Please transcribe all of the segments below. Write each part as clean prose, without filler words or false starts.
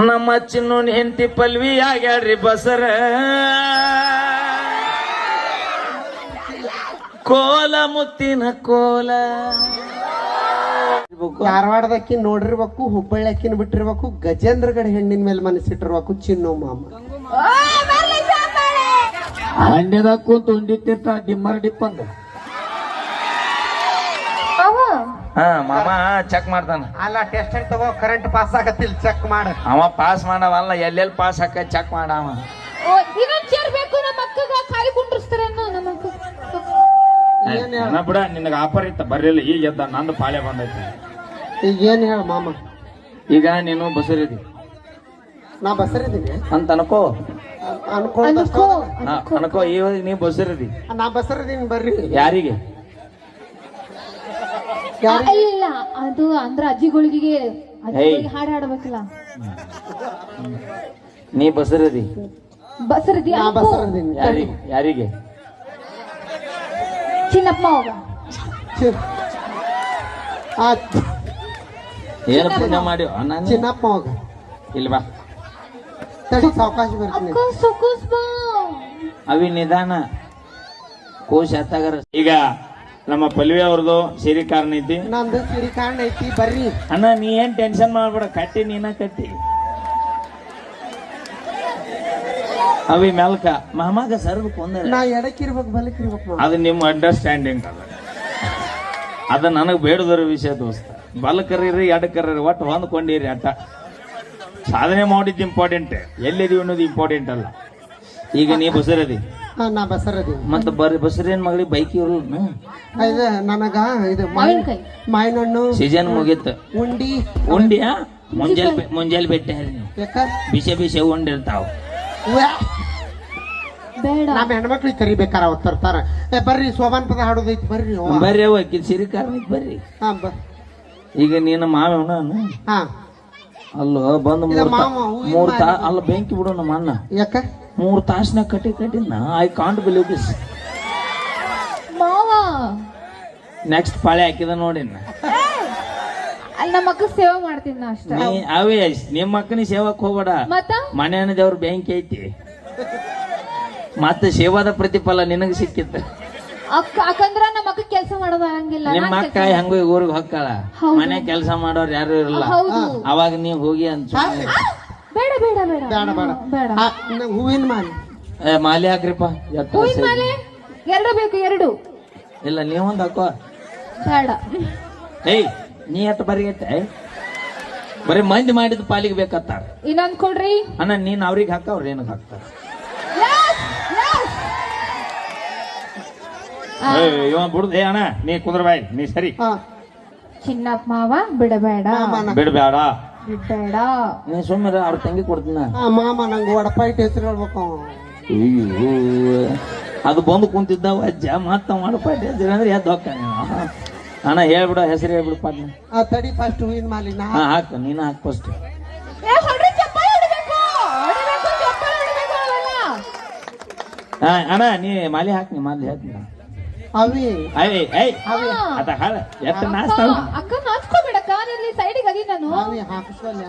ನಮ್ಮ ಚಿನ್ನೋನ್ ಹೆಂಡತಿ ಪಲ್ವಿ ಆಗ್ಯಾಡ್ರಿ ಬಸರ ಕೋಲ ಮುತ್ತಿನ ಕೋಲ. ಧಾರವಾಡದಕ್ಕಿ ನೋಡಿರ್ಬೇಕು, ಹುಬ್ಬಳ್ಳಿ ಅಕ್ಕಿನ ಬಿಟ್ಟಿರ್ಬೇಕು, ಗಜೇಂದ್ರಗಡ ಹೆಣ್ಣಿನ ಮೇಲೆ ಮನಸ್ಸಿಟ್ಟಿರ್ಬೇಕು ಚಿನ್ನು ಮಾಮ. ಹಣ್ಣಿದಾಗ ಕೂತು ಉಂಡಿತ್ತಿರ್ತ ಡಿಮ್ಮರ್ ಡಿಪ್ ಅಂದ. ಹಾ ಮಾಮ ಚೆಕ್ ಮಾಡ್ತಾನ. ಅಲ್ಲ ಟೆಸ್ಟ್ ತಗೋ, ಕರೆಂಟ್ ಪಾಸ್ ಆಗತ್ತಿಲ್ಲ ಚೆಕ್ ಮಾಡ. ಅವ ಪಾಸ್ ಮಾಡವಲ್ಲ, ಎಲ್ಲೆಲ್ಲಿ ಪಾಸ್ ಹಾಕ ಚೆಕ್ ಮಾಡವ. ಬಿಡ ನಿನಗ ಆಫರ್ ಇತ್ತ ಬರ್ಲಿಲ್ಲ, ಈಗ ಎದ್ದ ನಂದು ಪಾಳೆ ಬಂದೈತಿ. ಈಗ ಏನ್ ಹೇಳ ಮಾಮ? ಈಗ ನೀನು ಬಸರಿದಿ, ನಾ ಬಸರಿದ್ದೀನಿ ಅಂತ ಅನ್ಕೋ. ಅನ್ಕೋ ಇವಾಗ ನೀ ಬಸರಿದಿ, ನಾ ಬಸರಿದ್ದೀನಿ. ಬರ್ರಿ. ಯಾರಿಗೆ? ಇಲ್ಲ ಅದು ಅಂದ್ರ ಅಜ್ಜಿಗಳಿಗೆ ಹಾಡು ಹಾಡಬೇಕಲ್ಲ. ನೀ ಬಸರಿದಿ. ಬಸರದಿ ಬಸರಿದ್ದೀನಿ. ಯಾರಿಗೆ? ಚಿನ್ನಪ್ಪ ಹೋಗ. ಏನು ಪುಣ್ಯ ಮಾಡಿ ಚಿನ್ನಪ್ಪ ಹೋಗ. ಇಲ್ವಾ ತಡಿ ಸಾವಕಾಶ ಬರ್ತೀನಿ. ಅವಿ ನಿಧಾನ ಕೋಶ ಹತ್ತಾಗರ. ಈಗ ನಮ್ಮ ಪಲ್ವಿ ಅವ್ರದ್ದು ಸಿರಿ ಕಾರಣ ಐತಿ, ನಂದು ಸಿರಿ ಕಾರಣ ಐತಿ. ಬರ್ರಿ ಅಣ್ಣ, ನೀ ಏನ್ ಟೆನ್ಷನ್ ಮಾಡ್ಬೇಡ, ಕಟ್ಟಿ ನೀನ ಕಟ್ಟಿ. ಅವಿ ಮೆಲ್ಕ ಮಾಮಾಗ ಸರ್ಬೇಕು ಒಂದ. ನಾ ಎಡಕ್ಕಿರ್ಬೇಕು ಬಲಕ್ಕಿರ್ಬೇಕು, ಅದು ನಿಮ್ಮ ಅಂಡರ್ಸ್ಟ್ಯಾಂಡಿಂಗ್. ಅದ ನನಗ್ ಬೇಡದರ ವಿಷಯ ದೋಸ್ತ. ಬಲಕರ್ರಿ ಎಡಕರ್ರಿ ಒಟ್ಟು ಹೊಂದ್ಕೊಂಡಿರಿ ಅಟ್ಟ. ಸಾಧನೆ ಮಾಡಿದ್ದು ಇಂಪಾರ್ಟೆಂಟ್, ಎಲ್ಲಿದೀವಿ ಅನ್ನೋದು ಇಂಪಾರ್ಟೆಂಟ್ ಅಲ್ಲ. ಈಗ ನೀ ಬಸರದಿ, ನಾ ಬಸರದಿ. ಮತ್ತ ಬಸರೇನ್ ಮಗಳಿಗೆ ಬೈಕ್ ಇರಲ್ಲ. ಇದು ನನಗ ಇದು ಮಾವಿನಹಣ್ಣು ಸೀಸನ್ ಮುಗೀತು. ಉಂಡಿಯಾ ಮುಂಜಾನೆ ಬೆಟ್ಟ ಬಿಸಿ ಬಿಸಿ ಉಂಡಿರ್ತಾವ. ನಮ್ಮ ಹೆಣ್ಮಕ್ಳಿಗೆ ಕರಿಬೇಕಾರ ಅವತ್ತು ತರ್ತಾರ. ಬರ್ರಿ ಸೋಬಾನ್ ಪದ ಹಾಡೋದೈತಿ. ಬರ್ರಿ ಬರ್ರಿ ಅವಕ್ಕಿ ಸಿರಿ ಕಾರಣ ಬರ್ರಿ. ಈಗ ನೀನು ಮಾವನ ಅಲ್ಲೋ ಬಂದು ಮೂರ್ ಅಲ್ಲ ಬೆಂಕಿ ಬಿಡು ನಮ್ಮ ಅಣ್ಣ. ಯಾಕ 3 ತಾಸ್ನಾಗ ಕಟ್ಟಿನ I can't believe this. Next ಪಾಳೆ ಹಾಕಿದ ನೋಡಿ. ಅಲ್ಲಿ ನಮ್ಮ ಅಕ್ಕ ಸೇವಾ ಮಾಡ್ತೀನಿ ಅಷ್ಟೇ. ಅವೇ ನಿಮ್ಮ ಅಕ್ಕನಿ ಸೇವಕ್ ಹೋಗ್ಬೇಡ, ಮನೆಯನ್ನ ದೇವ್ರ ಬೆಂಕಿ ಐತಿ. ಮತ್ತೆ ಸೇವಾದ ಪ್ರತಿಫಲ ನಿನಗ ಸಿಕ್ಕಿತ್ತು. ಅಕ್ಕಂದ್ರ ನಮ್ಮ ಅಕ್ಕ ಕೆಲಸ ಮಾಡೋದು ಆಗಂಗಿಲ್ಲ. ನಿಮ್ಮ ಅಕ್ಕ ಹೆಂಗ ಊರಿಗೆ ಹೊಕ್ಕಾಳ, ಮನೆ ಕೆಲಸ ಮಾಡೋರು ಯಾರು ಇರಲ್ಲ. ಅವಾಗ ನೀವ್ ಹೋಗಿ ಅಂತ ಬೇಡ ಬೇಡ ಬೇಡ ಬೇಡ ಬೇಡ. ಹೂವಿನ ಮಾಲೆ ಮಾಲೆ ಹಾಕ್ರಿಪ್ಪ. ಹೂವಿನ ಮಾಲೆ ಎರಡು ಬೇಕು, ಎರಡು ಇಲ್ಲ ನೀವೊಂದ್ ಹಾಕೋ. ಬೇಡ. ಏಯ್ ನೀ ಎತ್ತ ಬರಿಗಟ್ಟೆ ಬರೀ ಮಂದಿ ಮಾಡಿದ ಪಾಲಿಗೆ ಬೇಕತ್ತಾರ. ಇನ್ನೊಂದ್ ಕೊಡ್ರಿ ಅಣ್ಣ. ನೀನ್ ಅವ್ರಿಗೆ ಹಾಕ, ಅವ್ರ ಏನಕ್ಕೆ ಹಾಕ್ತಾರ? ಇವ ಬಿಡುದೇ ಅಣ್ಣ, ನೀ ಕುಂದ್ರ ಬಾಯ್, ನೀ ಸರಿ. ಚಿನ್ನಪ್ಪ ಮಾವ ಬಿಡಬೇಡ, ಬಿಡಬೇಡ, ಬಿಡಬೇಡ. ನೀ ಸುಮ್ಮನೆ ಅವ್ರ ತಂಗಿ ಕೊಡ್ತೀನ. ಮಾಮ ನಂಗೆ ವಡಪಾಯಿಟ್ ಹೆಸರು ಹೇಳ್ಬೇಕು. ಅದು ಬಂದು ಕುಂತಿದ್ದಾವ ಅಜ್ಜ, ಮತ್ತ ವಡಪಾಯಿಟ್ ಹೆಸರು ಅಂದ್ರೆ ಎದ್ದು ಹೋಗ್ತಾನೆ. ಅಣ್ಣ ಹೇಳ್ಬಿಡ, ಹೆಸರು ಹೇಳ್ಬಿಡು ಪಾಟ್ನ. ತಡಿ ಫಸ್ಟ್ ಹೂವಿನ ಮಾಲಿನ ಹಾಕ, ನೀನ ಹಾಕ್ ಫಸ್ಟ್. ಅಣ್ಣ ನೀ ಮಾಲಿ ಹಾಕ್, ನೀ ಮಾಲಿ ಹಾಕ್. ಅವಿ ಅದ ಹಾಳ ಎತ್ತ ನಾಸ್ತಾವ. ಅಕ್ಕ ನಾಚ್ಕೋಬೇಡಕ್ಕ, ಇಲ್ಲಿ ಸೈಡಿಗೆ ಅದಿ ನಾನು. ಹಾಕಿಸ್ವಲ್ಲ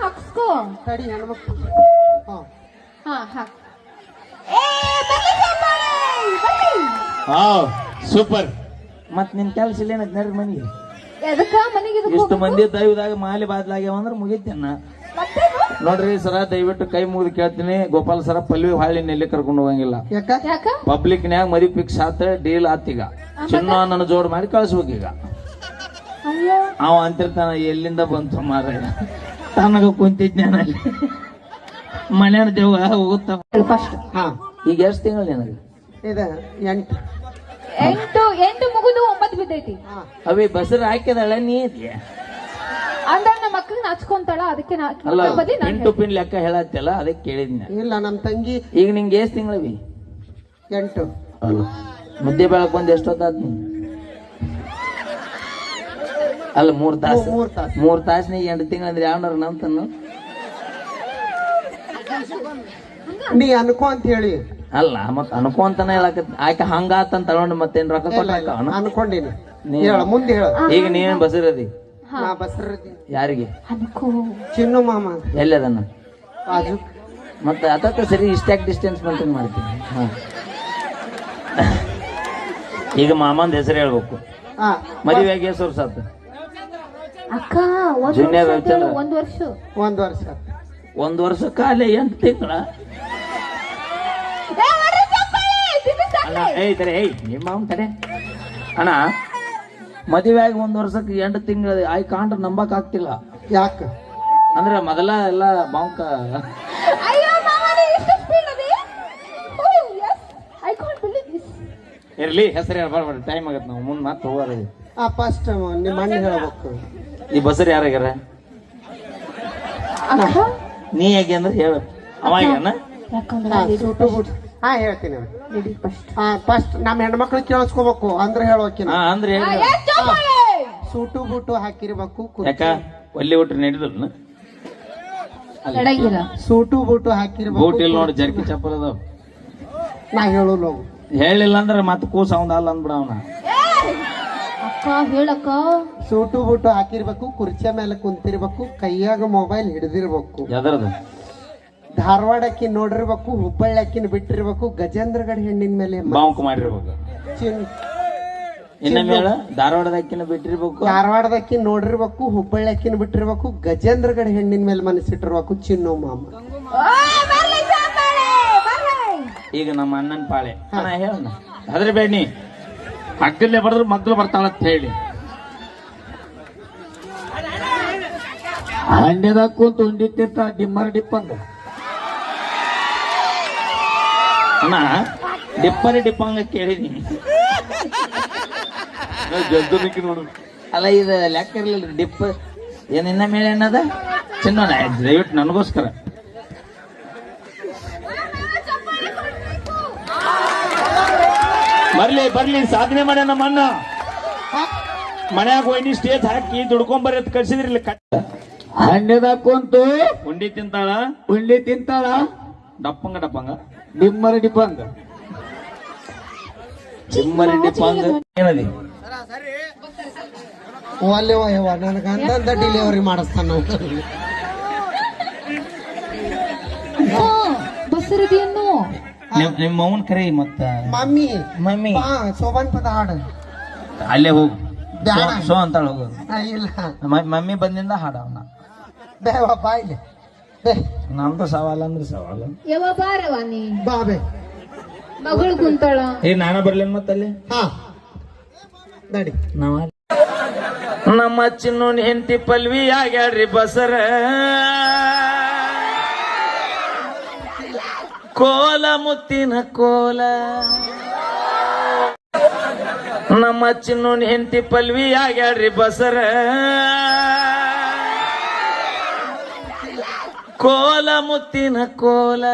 ಹಾಕಿಸ್ಕೋ. ತಡಿ ಹೆಣ್ಮಕ್ಳು. ಸೂಪರ್. ಮತ್ ನಿನ್ ಕೆಲ್ಸ ಇಲ್ಲ ಏನತ್ ನಡ್ರಿ ಮನಿಗೆ. ಎದಕ್ಕ ಮನಿಗೆ ಇಷ್ಟು ಮಂದಿ ದೈವದಾಗ ಮಾಲಿ ಬಾದ್ಲಾಗ್ಯಾವ ಅಂದ್ರೆ ಮುಗಿತೇನ ನೋಡ್ರಿ ಸರ. ದಯವಿಟ್ಟು ಕೈ ಮುಗಿದು ಕೇಳ್ತೀನಿ, ಗೋಪಾಲ್ ಸರ ಪಲ್ವಿ ಹಾಳಿ ನೆಲ್ಲಿ ಕರ್ಕೊಂಡು ಹೋಗಂಗಿಲ್ಲ. ಪಬ್ಲಿಕ್ ನ್ಯಾಗ ಮದಿ ಫಿಕ್ಸ್ ಆತ, ಡೀಲ್ ಆತೀಗ. ಚಿನ್ನ ನನ್ನ ಜೋಡ್ ಮಾಡಿ ಕಳ್ಸ್ಬೇಕು. ಈಗ ಅವ ಅಂತಿರ್ತಾನ ಎಲ್ಲಿಂದ ಬಂತು ಮಾರ, ತನಗ ಕುಂತಿದ್ನಲ್ಲಿ ಮನೆಯ ದೇವ ಹೋಗುತ್ತ. ಈಗ ಎಷ್ಟು ತಿಂಗಳು ನಿನಗೆ? 8 ಮುಗಿದು 9 ಬಿದ್ದೈತಿ. ಅವಿ ಬಸರ್ ಹಾಕಿದಳ ನೀ ಐತಿ ಅಂದ್ರ ನಮ್ಮ ಮಕ್ಕಳಿಗೆ ನಾಚ್ಕೊಂತಾಳ, ಅದಕ್ಕೆ ಅಲ್ಲ 8 ಪಿನ್ ಲೆಕ್ಕ ಹೇಳತ್ತಲ್ಲ, ಅದಕ್ಕೆ ಕೇಳಿದ್ನ. ಇಲ್ಲ ನಮ್ಮ ತಂಗಿ. ಈಗ ನಿಂಗೆ ಎಷ್ಟು ತಿಂಗಳವಿ? 8. ಅಲ್ಲ ಮುದ್ದೆ ಬೆಳಕ್ ಬಂದು ಎಷ್ಟೊತ್ತಾದ್ ನೀ? ಅಲ್ಲ 3 ತಾಸು. 3 ತಾಸ್ನಾಗ 8 ತಿಂಗಳು ಅಂದ್ರೆ ಯಾವನಾರ ನಂತನ್ನು ನೀ ಅನ್ಕೋ ಅಂತ ಹೇಳಿ. ಅಲ್ಲ ಮತ್ ಅನ್ಕೋ ಅಂತಾನೆ ಹೇಳಕ. ಆಯ್ಕೆ ಹಂಗಾತಂತ ತಗೊಂಡು ಮತ್ತೇನ್ ರೊಕ್ಕ ಕೊಟ್ಟ ಅನ್ಕೊಂಡಿನಿ. ಮುಂದೆ ಹೇಳ. ಈಗ ನೀವೇನ್ ಬಸರದಿ? ನಾ ಬಸರದಿ ಯಾರಿಗೆ ಅನ್ಕೋ ಚಿನ್ನು ಮಾಮ ಎಲ್ಲಿ ಅದನ್ನ ಬಾಜು ಮತ್ತೆ ಅದಕ್ಕೆ ಸರಿ ಇಷ್ಟ್ಯಾಕ್ ಡಿಸ್ಟೆನ್ಸ್ ಮೇಂಟೈನ್ ಮಾಡ್ತೀನಿ ಹಾ ಈಗ ಮಾಮಂದ ಹೆಸರು ಹೇಳ್ಬೇಕು ಹಾ ಮದುವೆಯಾಗಿ ಎಷ್ಟು ವರ್ಷ ಆತು ಅಕ್ಕ ಒಂದ್ ಜೂನಿಯರ್ ವರ್ಷ ಅಂತ ಹೇಳು, ರವಿಚಂದ್ರ. 1 ವರ್ಷ. 1 ವರ್ಷ 1 ವರ್ಷ ಕಾಲ 8 ತಿಂಗಳ ಏ, ಹೊಡ್ರಿ ಚಪ್ಪಾಳೆ, ತಿನ್ನಿಸ್ತಾ ಅಣ್ಣ ಏಯ್ ತಡೆ ಏಯ್ ನಿಮ್ಮ ಮಾವನ್ ತಡೆ ಅಣ್ಣ ಮದುವೆಯಾಗಿ 1 ವರ್ಷಕ್ಕೆ 8 ತಿಂಗಳು ಐ ಕಾಂಟ್ ನಂಬಕ್ ಆಗ್ತಿಲ್ಲ ಯಾಕ ಅಂದ್ರೆ ಮೊದಲ ಎಲ್ಲ ಬಾಂಕ ಅಯ್ಯೋ ಮಾಮನೇ ಇಷ್ಟು ಸ್ಪೀಡ್ ಅದೇ oh yes I can't believe this ಇರ್ಲಿ ಹೆಸರು ಹೇಳ್ಬಾರ್ದು ಟೈಮ್ ಆಗತ್ತೆ ನಾವು ಮುಂದೆ ಮತ್ತೆ ಹೋಗೋದು ಫಸ್ಟ್ ನಿಮ್ಮ ಅಣ್ಣ ಹೇಳ್ಬೇಕು ಈ ಬಸರ್ ಯಾರಾಗ್ಯಾರ ಅಕ್ಕ ನೀ ಹೇಗೆ ಅಂದ್ರೆ ಹೇಳ ಅವ ಹೇಗಣ್ಣ ಯಾಕಂದ್ರೆ ಸೂಟು ಬೂಟ್ ಹೇಳ್ತೀನಿ ಲೇಡಿ ಫಸ್ಟ್ ಫಸ್ಟ್ ನಮ್ಮ ಹೆಣ್ಮಕ್ಳು ಕೇಳಿಸ್ಕೋಬೇಕು ಅಂದ್ರೆ ಹೇಳೋಕಿನ ಹಾ ಅಂದ್ರೆ ಹೇಳ ಏ ಚಪ್ಪಾಳೆ ಸೂಟು ಬೂಟು ಹಾಕಿರ್ಬೇಕು ಯಾಕ ಒಲ್ಲಿ ಬಿಟ್ರೆ ನಡೆದಲ್ಲ ನಡೆಯಂಗಿಲ್ಲ ಸೂಟು ಬೂಟು ಹಾಕಿರ್ಬೇಕು ಬೋಟ್ ಇಲ್ಲಿ ನೋಡಿ ಜರ್ಕಿ ಚಪ್ಪಲ್ ಅದಾವ ನಾ ಹೇಳೋಲ್ಲ ಹೇಳಿಲ್ಲ ಅಂದ್ರೆ ಮತ್ತೆ ಕೂಸ ಅವಂದ ಅಲ್ಲ ಅಂದ್ಬಿಡ ಅವನ ಅಕ್ಕ ಹೇಳಕ್ಕ ಸೂಟು ಬೂಟು ಹಾಕಿರ್ಬೇಕು ಕುರ್ಚಿಯ ಮೇಲೆ ಕುಂತಿರ್ಬೇಕು ಕೈಯಾಗ ಮೊಬೈಲ್ ಹಿಡಿದಿರ್ಬೇಕು ಯಾವ್ದ್ರದ್ದು ಧಾರವಾಡಕ್ಕಿ ನೋಡಿರ್ಬೇಕು ಹುಬ್ಬಳ್ಳಿಕ್ಕಿನ ಬಿಟ್ಟಿರ್ಬೇಕು ಗಜೇಂದ್ರಗಡ ಹೆಣ್ಣಿನ ಮೇಲೆ ಬಾಂಕ್ ಮಾಡಿರ್ಬೇಕು ಚಿನ್- ಇನ್ನೊಮ್ಮೆ ಹೇಳ ಧಾರವಾಡದಕ್ಕಿನ ಬಿಟ್ಟಿರ್ಬೇಕು ಧಾರವಾಡದಕ್ಕಿ ನೋಡಿರ್ಬೇಕು ಹುಬ್ಬಳ್ಳಿಕ್ಕಿನ ಬಿಟ್ಟಿರ್ಬೇಕು ಗಜೇಂದ್ರಗಡ ಹೆಣ್ಣಿನ ಮೇಲೆ ಮನಸ್ಸಿಟ್ಟಿರ್ಬೇಕು ಚಿನ್ನು ಮಾಮ ಓಯ್ ಬರ್ಲಿ ಚಪ್ಪಾಳೆ ಬರ್ಲಿ ಈಗ ನಮ್ಮ ಅಣ್ಣನ ಪಾಳೆ ಅಣ್ಣ ಹೇಳಣ್ಣ ಅದ್ರ ಬೇಡಿ ಅಕ್ಕಲ್ಲೇ ಬರೆದ್ರು ಮಗ್ಳು ಬರ್ತಾಳಂತ ಹೇಳಿ ಹಂಡ್ಯದಾಗ ಕೂತು ಉಂಡಿತ್ತಿರ್ತ ಡಿಮ್ಮರ್ ಡಿಪ್ಪಂಗ ಅಣ್ಣ ಡಿಪ್ಪರಿ ಡಿಪ್ಪಂಗ ಕೇಳಿನಿ ನೋಡು ಅಲ್ಲ ಇದು ಲೆಕ್ಕ ಇರ್ಲಿಲ್ಲ ಡಿಪ್ಪ ಏನಿನ್ನ ಮೇಲೆ ಏನದ ಚಿನ್ನ ದಯವಿಟ್ಟು ನನಗೋಸ್ಕರ ಬರ್ಲಿ ಸಾಧನೆ ಮಾಡ್ಯ ನಮ್ಮ ಅಣ್ಣ ಮನ್ಯಾಗ ಹೋಗಿ ಸ್ಟೇಜ್ ಹಾಕಿ ದುಡ್ಕೊಂಬರಿ ಅಂತ ಕಳ್ಸಿದ್ರಿ ಹಣ್ಣೆದಾಗ ಕುಂತು ಉಂಡಿ ತಿಂತಾಳ ಡಪ್ಪಂಗ ಡಿಮ್ಮರಿ ಡಿಪ್ಪಂಗ ಏನದಿ ಒಲ್ಲೆ ಯವ್ವ ನನಗೆ ಅಂದಂತ ಡೆಲಿವರಿ ಮಾಡಿಸ್ತಾನ ಬಸರದಿಯನ್ನು ನಿಮ್ಮ ಮೌನ್ ಕರೆ ಮತ್ತ ಮಮ್ಮಿ ಬಾ ಸೋಬಾನ್ ಪದ ಹಾಡು ಅಲ್ಲೇ ಹೋಗು ಬ್ಯಾಡ. ಸೋ ಅಂತಾಳ ಹೋಗು ಇಲ್ಲ ಮಮ್ಮಿ ಬಂದಿಂದ ಹಾಡವನ ಬೇವ ಬಾಯ್ಲೆ ಬೇ ನಮ್ದು ಸವಾಲ ಅಂದ್ರೆ ಸವಾಲು ಯಾವ ಬಾರವ ನೀ ಬಾ ಬೇ ಮಗಳು ಕುಂತಾಳ ಏ ನಾನ ಬರ್ಲೇನ್ ಮತ್ತಲ್ಲಿ ಹಾ ನಡಿ ನಮ್ಮ ಚಿನ್ನೋನ್ ಹೆಂಡತಿ ಪಲ್ವಿ ಆಗ್ಯಾಡ್ರಿ ಬಸರ ಕೋಲ ಮುತ್ತಿನ ಕೋಲ ನಮ್ಮ ಚಿನ್ನೋನ್ ಹೆಂಡತಿ ಪಲ್ವಿ ಆಗ್ಯಾಡ್ರಿ ಬಸರ ಕೋಲ ಮುತ್ತಿನ ಕೋಲ